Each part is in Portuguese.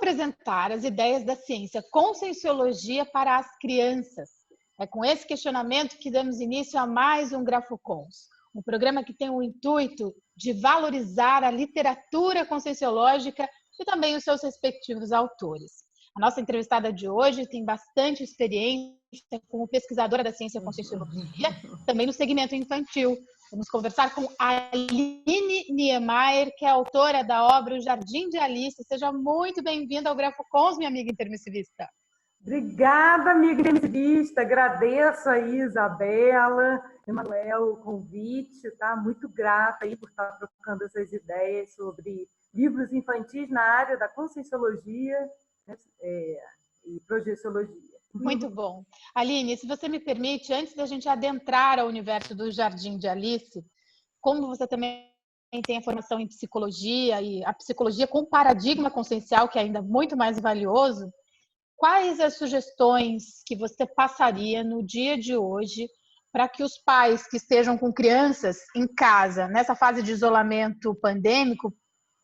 apresentar as ideias da ciência Conscienciologia para as crianças. É com esse questionamento que damos início a mais um GrafoCons, um programa que tem o intuito de valorizar a literatura conscienciológica e também os seus respectivos autores. A nossa entrevistada de hoje tem bastante experiência como pesquisadora da ciência Conscienciologia, também no segmento infantil. Vamos conversar com a Aline Niemeyer, que é autora da obra O Jardim de Alice. Seja muito bem-vinda ao GrafoCons, minha amiga intermissivista. Obrigada, amiga intermissivista. Agradeço aí, Isabela, Emanuel, o convite. Tá? Muito grata aí por estar trocando essas ideias sobre livros infantis na área da Conscienciologia e Projeciologia. Muito bom. Aline, se você me permite, antes da gente adentrar ao universo do Jardim de Alice, como você também tem a formação em psicologia e a psicologia com paradigma consciencial, que é ainda muito mais valioso, quais as sugestões que você passaria no dia de hoje para que os pais que estejam com crianças em casa, nessa fase de isolamento pandêmico,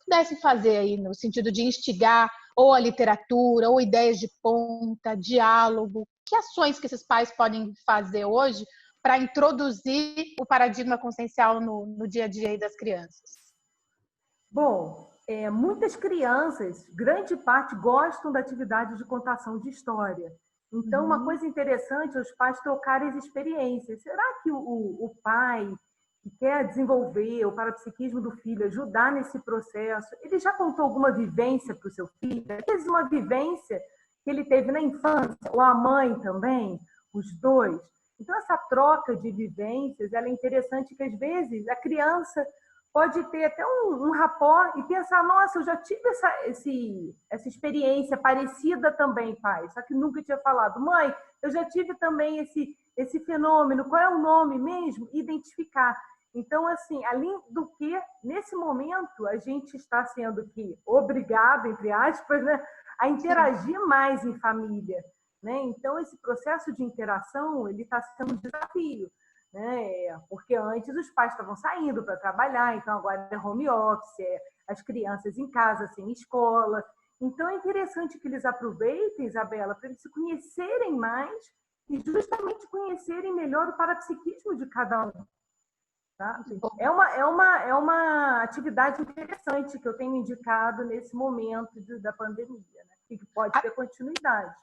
pudessem fazer aí no sentido de instigar ou a literatura, ou ideias de ponta, diálogo? Que ações que esses pais podem fazer hoje para introduzir o paradigma consciencial no dia a dia aí das crianças? Bom, muitas crianças, grande parte, gostam da atividade de contação de história. Então, uma coisa interessante é os pais trocarem as experiências. Será que o pai que quer desenvolver o parapsiquismo do filho, ajudar nesse processo, ele já contou alguma vivência para o seu filho? Às vezes uma vivência que ele teve na infância, ou a mãe também, os dois. Então, essa troca de vivências ela é interessante, que às vezes a criança pode ter até um rapó e pensar, nossa, eu já tive essa experiência parecida também, pai, só que nunca tinha falado. Mãe, eu já tive também esse fenômeno, qual é o nome mesmo? Identificar. Então, assim, além do que, nesse momento, a gente está sendo obrigado, entre aspas, né, a interagir mais em família. Né? Então, esse processo de interação ele está sendo um desafio. Né? Porque antes os pais estavam saindo para trabalhar, então agora é home office, as crianças em casa, sem escola. Então, é interessante que eles aproveitem, Isabela, para eles se conhecerem mais e justamente conhecerem melhor o parapsiquismo de cada um. Tá? É uma atividade interessante que eu tenho indicado nesse momento da pandemia, né? E que pode ter continuidade.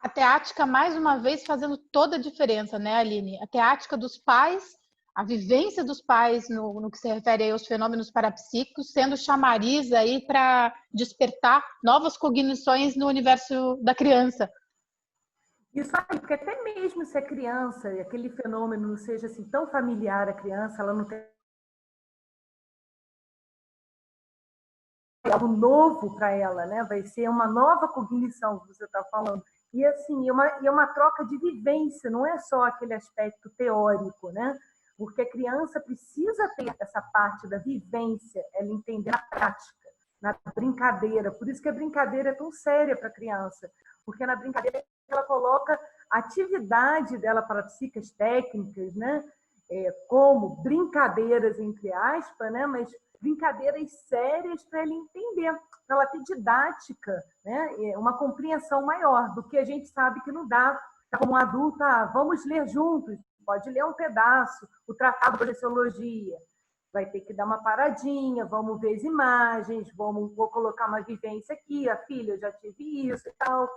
A teática, mais uma vez, fazendo toda a diferença, né, Aline? A teática dos pais, a vivência dos pais no que se refere aí aos fenômenos parapsíquicos, sendo chamariz aí para despertar novas cognições no universo da criança. Isso aí, porque até mesmo se a criança, aquele fenômeno não seja assim tão familiar à criança, ela não tem algo novo para ela, né? Vai ser uma nova cognição que você está falando. E assim, é uma troca de vivência, não é só aquele aspecto teórico, né? Porque a criança precisa ter essa parte da vivência, ela entender na prática, na brincadeira. Por isso que a brincadeira é tão séria para a criança, porque na brincadeira ela coloca a atividade dela para psicas técnicas, né? Como brincadeiras, entre aspas, né? Mas brincadeiras sérias para ele entender, para ela ter didática, né? Uma compreensão maior do que a gente sabe que não dá. Como um adulto, vamos ler juntos, pode ler um pedaço, o Tratado de Projeciologia. Vai ter que dar uma paradinha, vamos ver as imagens, vou colocar uma vivência aqui, a filha, eu já tive isso e tal.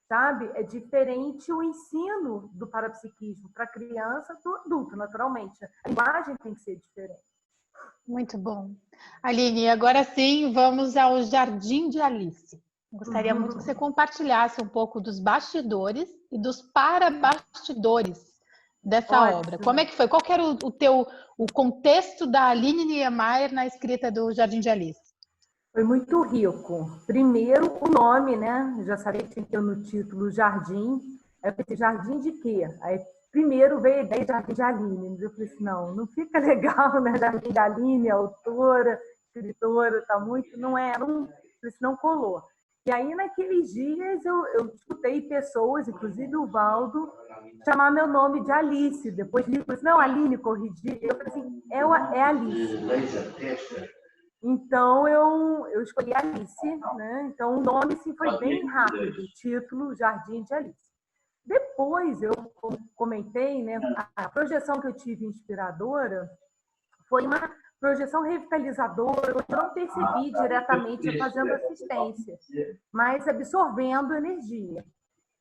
Sabe? É diferente o ensino do parapsiquismo para a criança do adulto, naturalmente. A linguagem tem que ser diferente. Muito bom. Aline, agora sim, vamos ao Jardim de Alice. Gostaria muito que você compartilhasse um pouco dos bastidores e dos parabastidores dessa obra. Como é que foi? Qual que era o contexto da Aline Niemeyer na escrita do Jardim de Alice? Foi muito rico. Primeiro, o nome, né? Eu já sabia que tinha no título Jardim. Aí eu pensei, jardim de quê? Aí primeiro veio a ideia de Jardim de Aline. Eu falei assim, não fica legal, né? Jardim de Aline, autora, escritora, tá muito, não colou. E aí, naqueles dias, eu escutei pessoas, inclusive o Valdo, chamar meu nome de Alice. Depois ele falou assim, não, Aline, corrigi. Eu falei assim, é Alice. Então, eu escolhi Alice, né? Então, o nome assim, foi bem rápido, o título Jardim de Alice. Depois, eu comentei, né? A projeção que eu tive inspiradora foi uma projeção revitalizadora, eu não percebi diretamente fazendo assistência, mas absorvendo energia.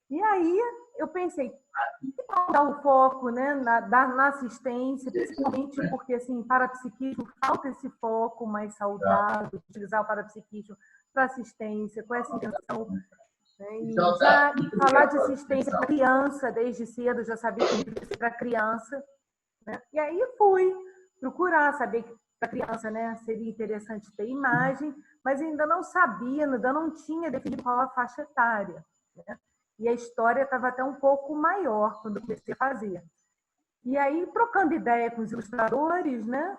E aí, eu pensei, que tal dar o foco, né, na assistência, principalmente porque, assim, parapsiquismo, falta esse foco mais saudável, utilizar o parapsiquismo para assistência, com essa intenção. Né, e já falar de assistência para criança, desde cedo, já sabia que devia ser para criança. Né? E aí fui procurar saber que para criança, né, seria interessante ter imagem, mas ainda não sabia, ainda não tinha definido qual a faixa etária. Né? E a história estava até um pouco maior quando eu comecei a fazer. E aí, trocando ideia com os ilustradores, né?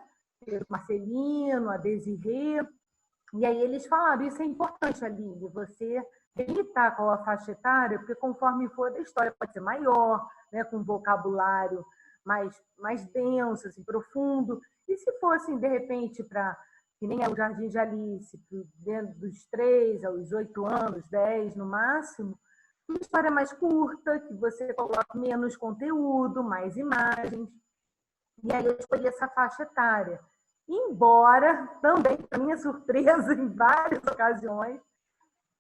Marcelino, a Desirê, e aí eles falaram, isso é importante, Aline, você delimitar qual a faixa etária, porque conforme for a história pode ser maior, né? Com um vocabulário mais denso, assim, profundo. E se fosse, de repente, para, que nem é o Jardim de Alice, dentro dos 3 aos 8 anos, 10 no máximo, uma história mais curta, que você coloca menos conteúdo, mais imagens. E aí eu escolhi essa faixa etária. Embora, também, para minha surpresa, em várias ocasiões,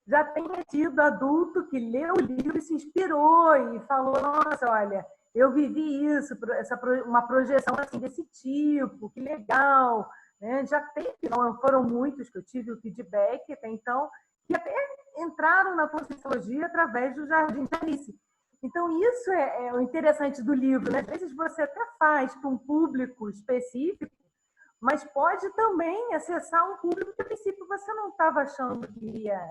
já tenha tido adulto que leu o livro e se inspirou e falou, nossa, olha, eu vivi isso, uma projeção assim, desse tipo, que legal. Né? Já teve, não foram muitos que eu tive o feedback até então, que até entraram na Conscienciologia através do Jardim de Alice. Então, isso é o interessante do livro. Né? Às vezes você até faz para um público específico, mas pode também acessar um público que, a princípio, você não estava achando que ia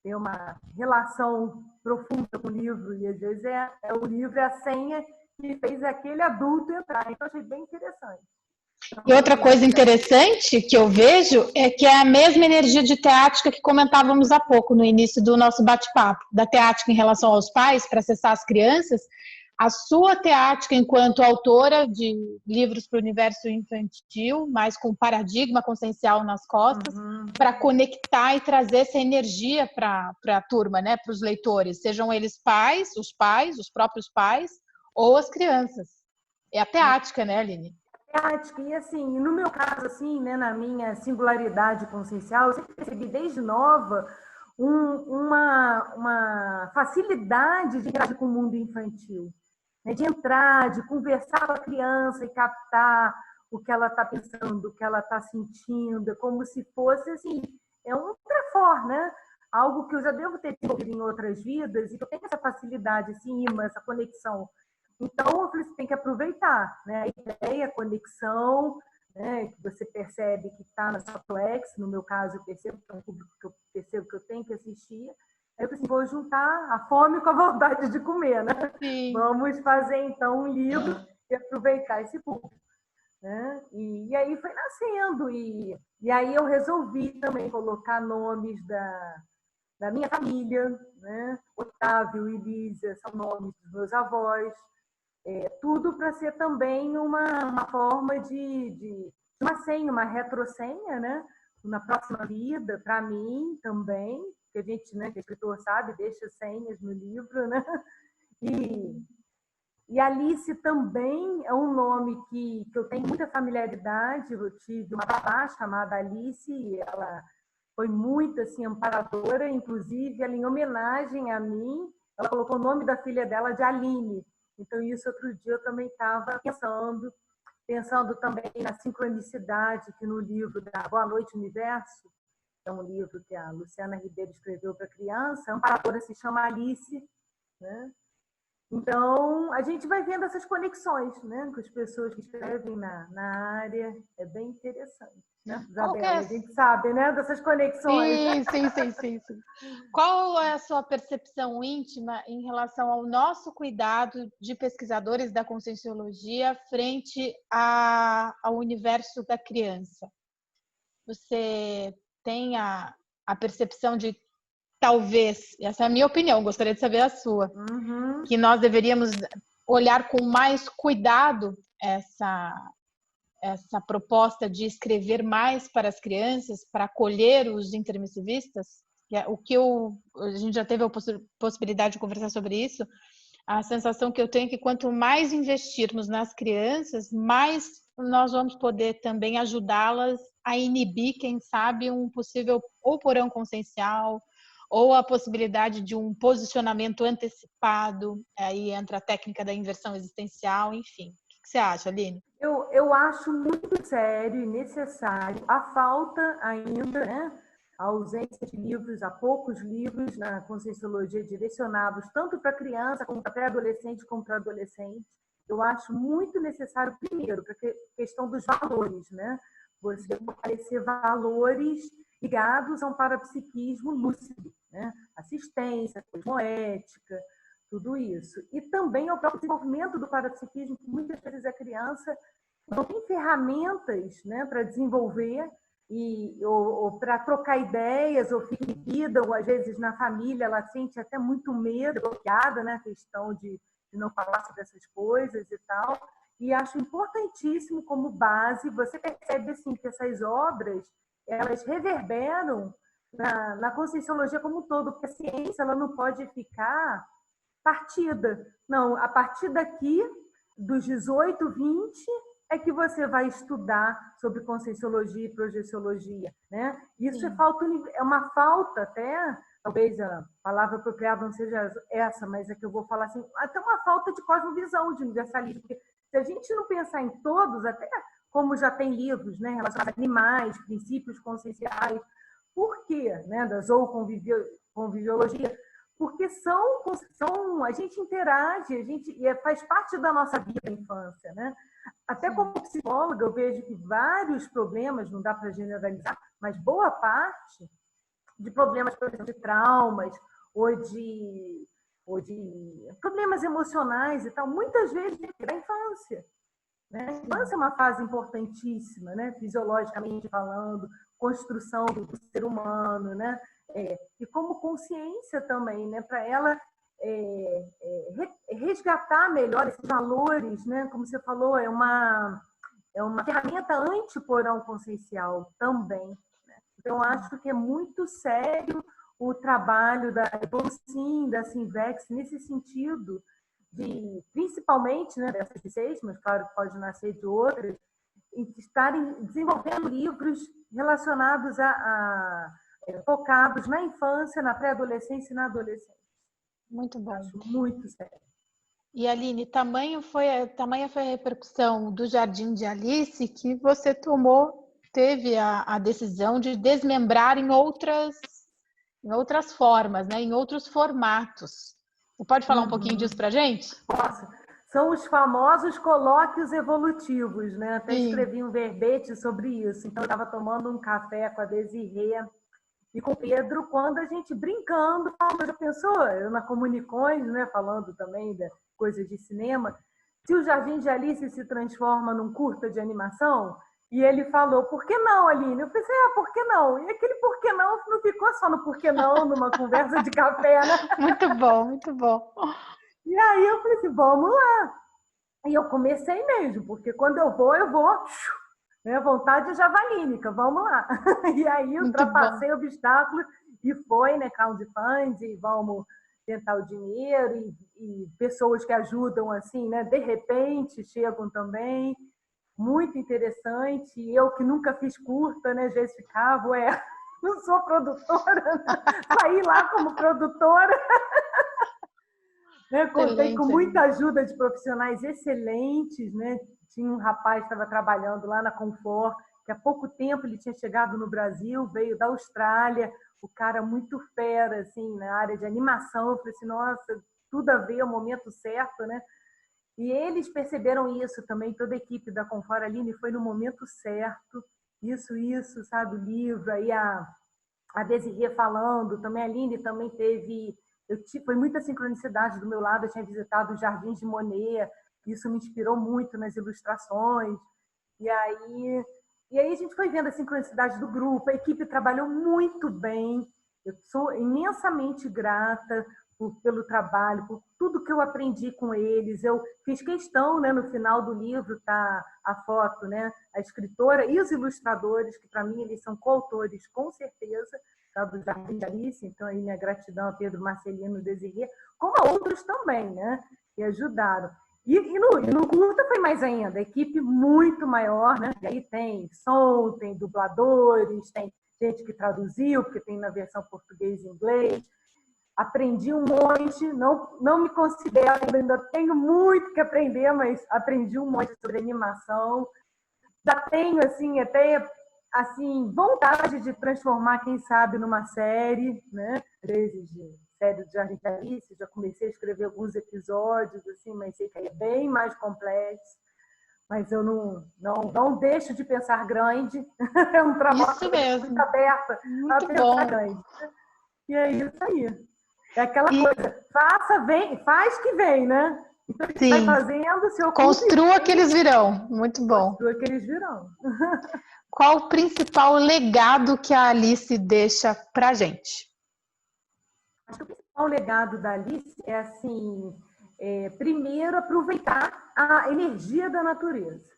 ter uma relação profunda com o livro. E, às vezes, o livro é a senha que fez aquele adulto entrar. Então, achei bem interessante. E outra coisa interessante que eu vejo é que é a mesma energia de teática que comentávamos há pouco, no início do nosso bate-papo, da teática em relação aos pais, para acessar as crianças. A sua teática enquanto autora de livros para o universo infantil, mas com paradigma consciencial nas costas, para conectar e trazer essa energia para a turma, né, para os leitores, sejam eles pais, os próprios pais, ou as crianças. É a teática, né, Aline? E assim, no meu caso, assim, né, na minha singularidade consciencial, eu sempre percebi desde nova uma facilidade de interagir com o mundo infantil, né, de entrar, de conversar com a criança e captar o que ela está pensando, o que ela está sentindo, como se fosse assim, um trafor, né? Algo que eu já devo ter desenvolvido em outras vidas e que eu tenho essa facilidade, esse imã, essa conexão. Então, você tem que aproveitar, né? A ideia, a conexão, né? Que você percebe que está na sua Plex, no meu caso, eu percebo que é um público que eu percebo que eu tenho que assistir. Aí eu pensei, vou juntar a fome com a vontade de comer, né? Sim. Vamos fazer, então, um livro e aproveitar esse público. Né? E aí foi nascendo. E aí eu resolvi também colocar nomes da minha família, né? Otávio e Lísia são nomes dos meus avós. Tudo para ser também uma forma de uma senha, uma retrosenha, né? Na próxima vida, para mim também, que a gente, né, que o escritor sabe, deixa senhas no livro, né? E Alice também é um nome que eu tenho muita familiaridade. Eu tive uma babá chamada Alice, e ela foi muito assim, amparadora, inclusive ela, em homenagem a mim, ela colocou o nome da filha dela de Aline. Então, isso outro dia eu também estava pensando também na sincronicidade que no livro da Boa Noite Universo, que é um livro que a Luciana Ribeiro escreveu para criança, a amparadora se chama Alice, né? Então, a gente vai vendo essas conexões, né, com as pessoas que escrevem na área. É bem interessante, né, Isabela? A gente sabe, né, dessas conexões. Sim. Qual é a sua percepção íntima em relação ao nosso cuidado de pesquisadores da Conscienciologia frente ao universo da criança? Você tem a percepção de, talvez, essa é a minha opinião, gostaria de saber a sua, que nós deveríamos olhar com mais cuidado essa proposta de escrever mais para as crianças, para acolher os intermissivistas? O que a gente já teve a possibilidade de conversar sobre isso. A sensação que eu tenho é que quanto mais investirmos nas crianças, mais nós vamos poder também ajudá-las a inibir, quem sabe, um possível ou porão consciencial, ou a possibilidade de um posicionamento antecipado. Aí entra a técnica da inversão existencial, enfim. O que você acha, Aline? Eu acho muito sério e necessário a falta ainda, né? A ausência de livros, há poucos livros na Conscienciologia direcionados tanto para criança, como para pré-adolescente, como para adolescente. Eu acho muito necessário, primeiro, para a questão dos valores, né? Você fortalecer valores ligados a um parapsiquismo lúcido, né? Assistência, cosmoética, tudo isso. E também ao próprio desenvolvimento do parapsiquismo, que muitas vezes a criança não tem ferramentas, né, para desenvolver ou para trocar ideias, ou fica inibida, ou às vezes na família ela sente até muito medo, bloqueada, né, a questão de não falar sobre essas coisas e tal. E acho importantíssimo como base, você percebe assim, que essas obras, elas reverberam na Conscienciologia como um todo, porque a ciência ela não pode ficar partida. Não, a partir daqui, dos 18, 20, é que você vai estudar sobre Conscienciologia e Projeciologia, né? Isso é uma falta até, talvez a palavra apropriada não seja essa, mas é que eu vou falar assim, até uma falta de cosmovisão, de universalismo, porque se a gente não pensar em todos, até como já tem livros, né, relacionados a animais, princípios conscienciais, por quê, né, da zooconviviologia? Porque a gente interage, faz parte da nossa vida da infância, né? Até como psicóloga, eu vejo que vários problemas, não dá para generalizar, mas boa parte de problemas, por exemplo, de traumas ou de problemas emocionais e tal, muitas vezes da infância. Né? A infância é uma fase importantíssima, né? Fisiologicamente falando, construção do ser humano, né? E como consciência também, né? Para ela resgatar melhor esses valores, né? Como você falou, é uma ferramenta anti-porão consciencial também. Né? Então, acho que é muito sério o trabalho da Evolucim, da Sinvex, nesse sentido, principalmente, né, dessas 6, mas claro que pode nascer de outras, estarem desenvolvendo livros relacionados focados na infância, na pré-adolescência e na adolescência. Muito bom. Acho muito sério. E Aline, tamanha foi a repercussão do Jardim de Alice que você teve a decisão de desmembrar em outras formas, né? Em outros formatos. Você pode falar um pouquinho disso para a gente? Nossa, são os famosos colóquios evolutivos, né? Até escrevi um verbete sobre isso. Então, eu estava tomando um café com a Desirê e com o Pedro, quando a gente brincando, já pensou? Eu na Comunicões, né? Falando também de coisas de cinema. Se o Jardim de Alice se transforma num curta de animação, e ele falou, por que não, Aline? Eu pensei, por que não? E aquele por que não ficou só no por que não, numa conversa de café, né? Muito bom, muito bom. E aí eu falei assim, vamos lá. E eu comecei mesmo, porque quando eu vou, né? Vontade javalínica, vamos lá. E aí eu ultrapassei obstáculos e foi, né, crowdfunding, vamos tentar o dinheiro e pessoas que ajudam assim, né, de repente chegam também. Muito interessante. Eu que nunca fiz curta, né, já ficava, não sou produtora, saí lá como produtora. Né, contei com muita ajuda de profissionais excelentes, né? Tinha um rapaz que estava trabalhando lá na Confort, que há pouco tempo ele tinha chegado no Brasil, veio da Austrália, o cara muito fera, assim, na área de animação. Eu falei assim, nossa, tudo a ver, é o momento certo, né? E eles perceberam isso também, toda a equipe da Confort. Aline, foi no momento certo, isso, sabe, o livro, aí a Desirê falando, também a Aline também teve... Foi muita sincronicidade do meu lado, eu tinha visitado os Jardins de Monet, isso me inspirou muito nas ilustrações. E aí a gente foi vendo a sincronicidade do grupo, a equipe trabalhou muito bem, eu sou imensamente grata, pelo trabalho, por tudo que eu aprendi com eles. Eu fiz questão, né, no final do livro tá a foto, né, a escritora e os ilustradores, que para mim eles são coautores com certeza, tá, do Jardim de Alice. Então aí minha gratidão a Pedro Marcelino Desirê, como a outros também, né, que ajudaram. E no curta foi mais ainda, a equipe muito maior, né? E aí tem som, tem dubladores, tem gente que traduziu, porque tem na versão português e inglês. Aprendi um monte, não me considero, ainda tenho muito que aprender, mas aprendi um monte sobre animação. Já tenho, assim, até assim, vontade de transformar, quem sabe, numa série, né? Vezes de série de Jardim de Alice, já comecei a escrever alguns episódios, assim, mas sei que é bem mais complexo. Mas eu não deixo de pensar grande. É um trabalho Isso mesmo. muito aberta a pensar grande. E é isso aí. É aquela coisa, faz que vem, né? Então, a gente vai fazendo, se ocupa. Construa que eles virão. Muito bom. Construa que eles virão. Qual o principal legado que a Alice deixa pra gente? Acho que o principal legado da Alice é, assim, primeiro, aproveitar a energia da natureza.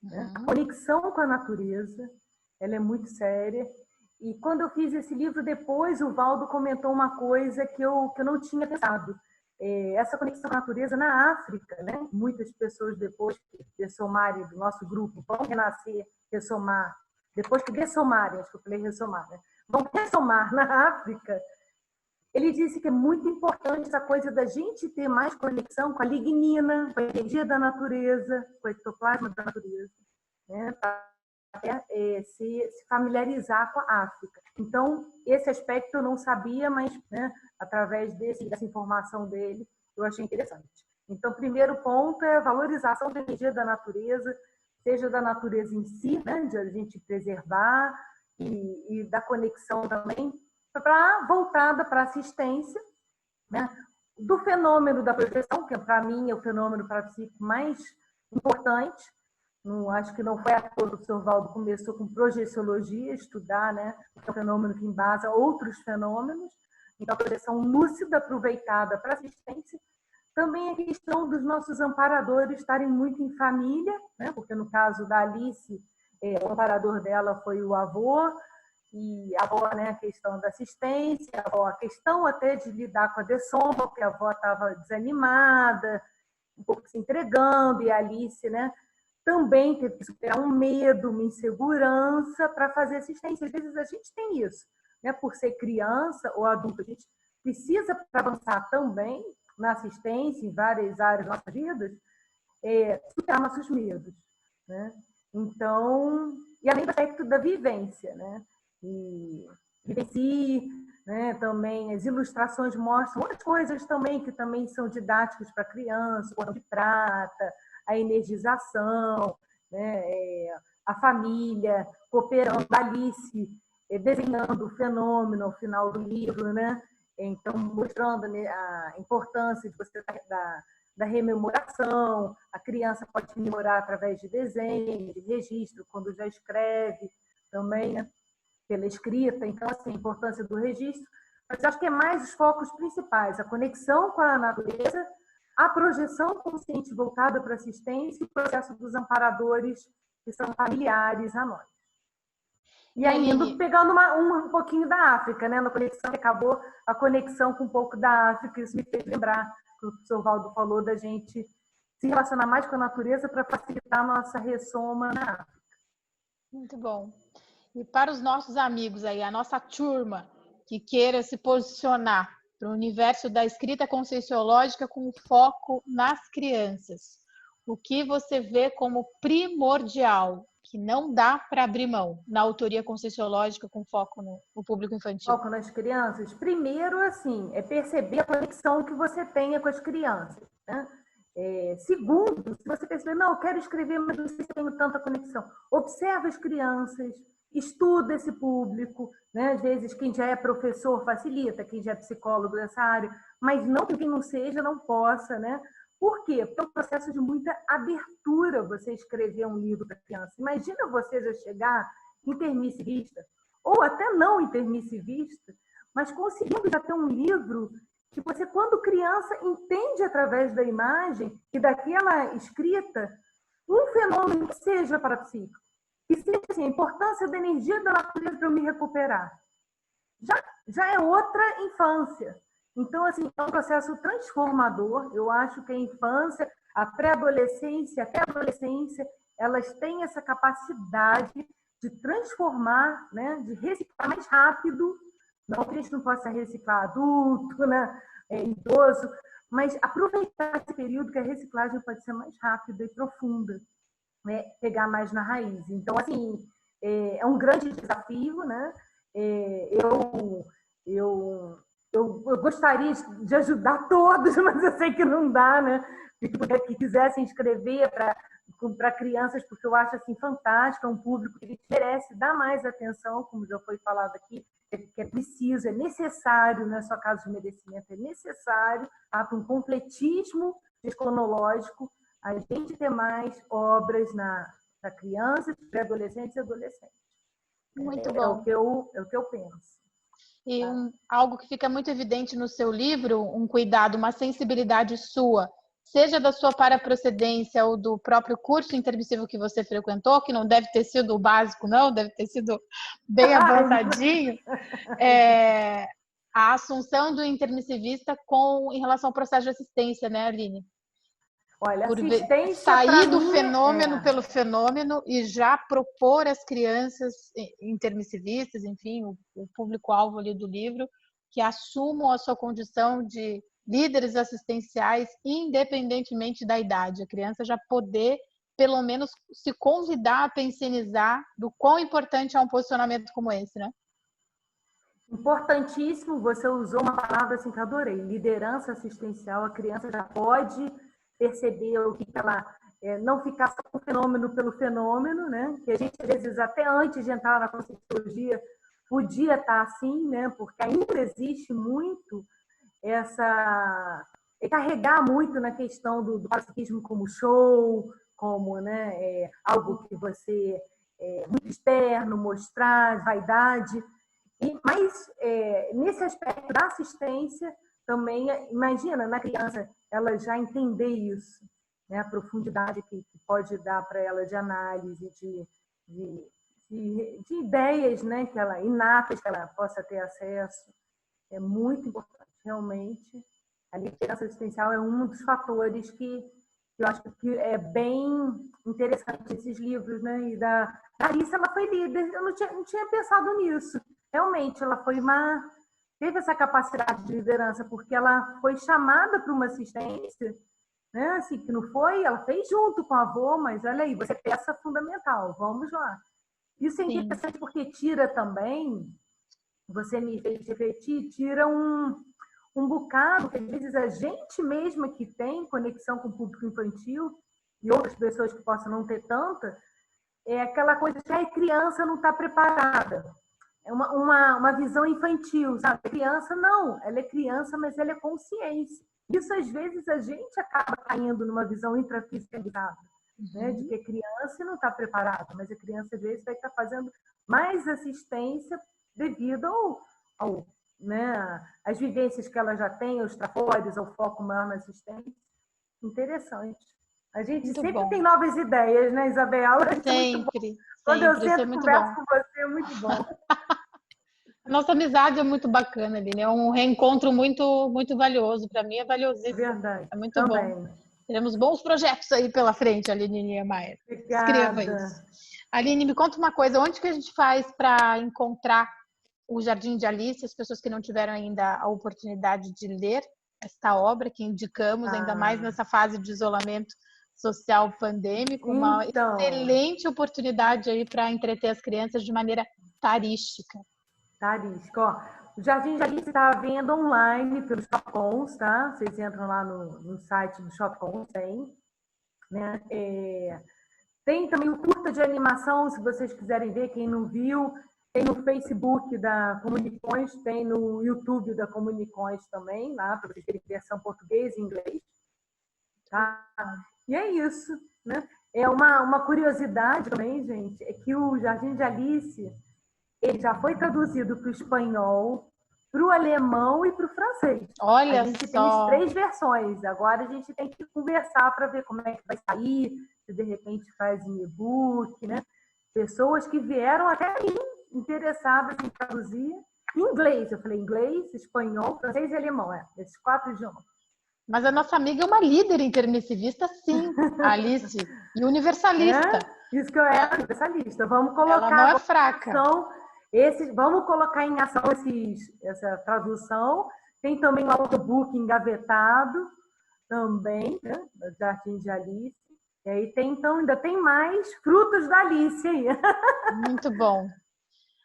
Né? A conexão com a natureza, ela é muito séria. E quando eu fiz esse livro, depois o Valdo comentou uma coisa que eu não tinha pensado. Essa conexão com a natureza na África, né? Muitas pessoas depois que ressomarem do nosso grupo vão renascer, ressomar, depois que ressomarem, acho que eu falei ressomar, né? Vão ressomar na África. Ele disse que é muito importante essa coisa da gente ter mais conexão com a lignina, com a energia da natureza, com o ectoplasma da natureza, né? Se familiarizar com a África. Então, esse aspecto eu não sabia, mas, né, através dessa informação dele, eu achei interessante. Então, o primeiro ponto é a valorização da energia da natureza, seja da natureza em si, né, de a gente preservar, e da conexão também, voltada para a assistência, né, do fenômeno da projeção, que para mim é o fenômeno parapsíquico mais importante. Acho que não foi à toa que o professor Valdo começou com projeciologia, estudar, né, que é um fenômeno que embasa outros fenômenos. Então, a projeção lúcida aproveitada para assistência. Também a questão dos nossos amparadores estarem muito em família, né, porque no caso da Alice, o amparador dela foi o avô, e a avó, né, a questão da assistência, a questão até de lidar com a dessoma, porque a avó estava desanimada, um pouco se entregando, e a Alice, né, também teve que superar um medo, uma insegurança para fazer assistência. Às vezes a gente tem isso, né? Por ser criança ou adulto, a gente precisa, para avançar também na assistência, em várias áreas das nossas vidas, superar nossos medos, né? Então, e além do aspecto da vivência, né? E vivencie, né? Também as ilustrações mostram outras coisas também que também são didáticas para criança, o cordão de prata, a energização, né? A família cooperando, a Alice desenhando o fenômeno ao final do livro, né? Então, mostrando, né, a importância de você da rememoração. A criança pode rememorar através de desenho, de registro, quando já escreve também, né? Pela escrita. Então, assim, a importância do registro. Mas acho que é mais os focos principais, a conexão com a natureza, a projeção consciente voltada para a assistência e o processo dos amparadores que são familiares a nós. E ainda pegando um pouquinho da África, né? Na conexão que acabou, a conexão com um pouco da África, isso me fez lembrar que o professor Valdo falou da gente se relacionar mais com a natureza para facilitar a nossa ressoma na África. Muito bom. E para os nossos amigos aí, a nossa turma que queira se posicionar para o universo da escrita conscienciológica com foco nas crianças, o que você vê como primordial, que não dá para abrir mão na autoria conscienciológica com foco no público infantil? Foco nas crianças? Primeiro, assim, é perceber a conexão que você tenha com as crianças, né? Segundo, se você perceber, não, eu quero escrever, mas não sei se tenho tanta conexão. Observa as crianças, estuda esse público, né? Às vezes quem já é professor facilita, quem já é psicólogo dessa área, mas não que quem não seja não possa, né? Por quê? Porque é um processo de muita abertura você escrever um livro para criança. Imagina você já chegar intermissivista, ou até não intermissivista, mas conseguindo já ter um livro que você, quando criança, entende através da imagem e daquela escrita um fenômeno que seja parapsíquico, que seja assim, a importância da energia da natureza para eu me recuperar. Já é outra infância. Então, assim, é um processo transformador. Eu acho que a infância, a pré-adolescência, até a adolescência, elas têm essa capacidade de transformar, né, de reciclar mais rápido. Não que a gente não possa reciclar adulto, né, idoso, mas aproveitar esse período que a reciclagem pode ser mais rápida e profunda, né, pegar mais na raiz. Então, assim, é um grande desafio, né? Eu gostaria de ajudar todos, mas eu sei que não dá, né? Que quisessem escrever para crianças, porque eu acho assim fantástico, é um público que merece dar mais atenção, como já foi falado aqui, que é preciso, é necessário, não é só caso de merecimento, é necessário para um completismo cronológico a gente ter mais obras para crianças, pré-adolescentes e adolescentes. Muito bom. É o que eu penso. E algo que fica muito evidente no seu livro, um cuidado, uma sensibilidade sua, seja da sua paraprocedência ou do próprio curso intermissivo que você frequentou, que não deve ter sido o básico, não, deve ter sido bem avançadinho, a assunção do intermissivista em relação ao processo de assistência, né, Aline? Olha, assistência sair do fenômeno pelo fenômeno e já propor às crianças intermissivistas, enfim, o público-alvo ali do livro, que assumam a sua condição de líderes assistenciais, independentemente da idade. A criança já poder, pelo menos, se convidar a pensionizar do quão importante é um posicionamento como esse, né? Importantíssimo, você usou uma palavra assim que eu adorei, liderança assistencial. A criança já pode perceber o que ela não ficar só com o fenômeno pelo fenômeno, né? Que a gente, às vezes, até antes de entrar na conscienciologia, podia estar assim, né? Porque ainda existe muito carregar muito na questão do psiquismo como show, como, né, algo que você muito externo, mostrar, vaidade. Mas nesse aspecto da assistência também, imagina, na criança, ela já entender isso, né? A profundidade que pode dar para ela de análise, de ideias, né? Inatas que ela possa ter acesso. É muito importante, realmente. A liderança assistencial é um dos fatores que eu acho que é bem interessante esses livros, né? E da Larissa, ela foi líder, eu não tinha pensado nisso. Realmente, ela teve essa capacidade de liderança, porque ela foi chamada para uma assistência, né? Assim, que não foi, ela fez junto com a avó, mas olha aí, você é peça fundamental, vamos lá. Isso é interessante porque tira também, você me fez refletir, tira um bocado, que às vezes a gente mesma que tem conexão com o público infantil e outras pessoas que possam não ter tanta, é aquela coisa de a criança não está preparada. É uma visão infantil, sabe? A criança não, ela é criança, mas ela é consciência. Isso, às vezes, a gente acaba caindo numa visão intrafiscalizada, né? De que a criança não está preparada, mas a criança, às vezes, vai estar fazendo mais assistência devido né, às vivências que ela já tem, aos trafores, ao foco maior na assistência. Interessante. A gente muito sempre bom. Tem novas ideias, né, Isabela? Sempre. Quando eu sento e converso com você, é muito bom. A nossa amizade é muito bacana, Aline. É um reencontro muito, muito valioso. Para mim é valiosíssimo. Verdade. É muito também. Bom. Teremos bons projetos aí pela frente, Aline Niemeyer. Escreva isso. Aline, me conta uma coisa. Onde que a gente faz para encontrar o Jardim de Alice, as pessoas que não tiveram ainda a oportunidade de ler esta obra, que indicamos, ainda mais nessa fase de isolamento social pandêmico, uma excelente oportunidade aí para entreter as crianças de maneira tarística. Tarística, ó. O Jardim de Alice está à venda online pelos Shopcons, tá? Vocês entram lá no site do Shopcons, tem. Né? Tem também o curta de animação, se vocês quiserem ver, quem não viu. Tem no Facebook da Comunicões, tem no YouTube da Comunicões também, lá para vocês terem versão português e inglês. Tá? E é isso, né? É uma curiosidade também, gente, é que o Jardim de Alice ele já foi traduzido para o espanhol, para o alemão e para o francês. Olha a gente só. tem as 3 versões. Agora a gente tem que conversar para ver como é que vai sair, se de repente faz em e-book, né? Pessoas que vieram até mim interessadas em traduzir em inglês. Eu falei inglês, espanhol, francês e alemão. Esses 4 idiomas. Mas a nossa amiga é uma líder intermissivista, sim, a Alice, e universalista. Isso que eu era universalista. Vamos Ela colocar não é fraca. vamos colocar em ação essa tradução. Tem também o audiobook engavetado, também, né? Jardim de Alice. E aí então ainda tem mais frutos da Alice aí. Muito bom.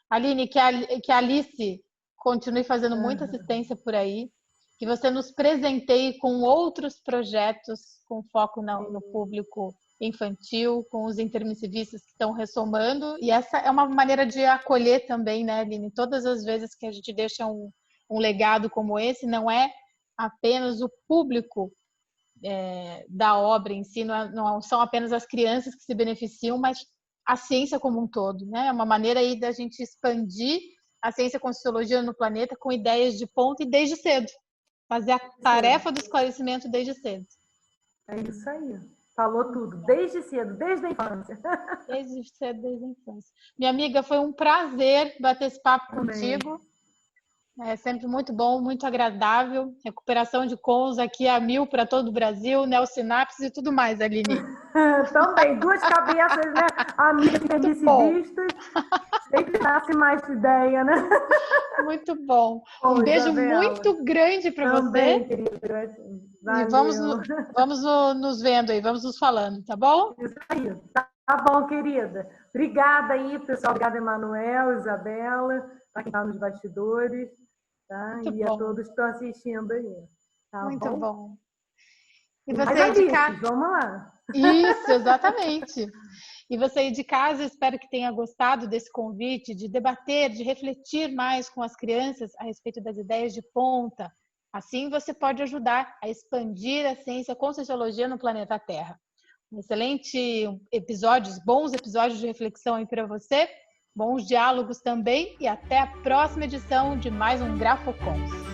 Aline, que a Alice continue fazendo muita assistência por aí, que você nos presenteie com outros projetos com foco no público infantil, com os intermissivistas que estão ressomando. E essa é uma maneira de acolher também, né, Aline? Todas as vezes que a gente deixa um legado como esse, não é apenas o público da obra em si, não são apenas as crianças que se beneficiam, mas a ciência como um todo, né? É uma maneira aí da gente expandir a ciência com sociologia no planeta com ideias de ponta e desde cedo. Fazer a tarefa do esclarecimento desde cedo. É isso aí. Falou tudo. Desde cedo, desde a infância. Desde cedo, desde a infância. Minha amiga, foi um prazer bater esse papo contigo. É sempre muito bom, muito agradável. Recuperação de cons aqui a 1000 para todo o Brasil, neosinapses e tudo mais, Aline. Também, 2 cabeças, né? Amigas intermissivistas. Sempre nasce mais ideia, né? Muito bom. Um beijo Isabela, muito grande para você. Também, querida. E vamos nos vendo aí, vamos nos falando, tá bom? Isso aí. Tá bom, querida. Obrigada aí, pessoal. Obrigada, Emanuel, Isabela, para quem está nos bastidores, tá? E a todos que estão assistindo aí. Tá muito bom. E você aí de casa? Vamos lá. Isso, exatamente. E você aí de casa, espero que tenha gostado desse convite de debater, de refletir mais com as crianças a respeito das ideias de ponta. Assim você pode ajudar a expandir a ciência com sociologia no planeta Terra. Bons episódios de reflexão aí para você, bons diálogos também e até a próxima edição de mais um Grafocons.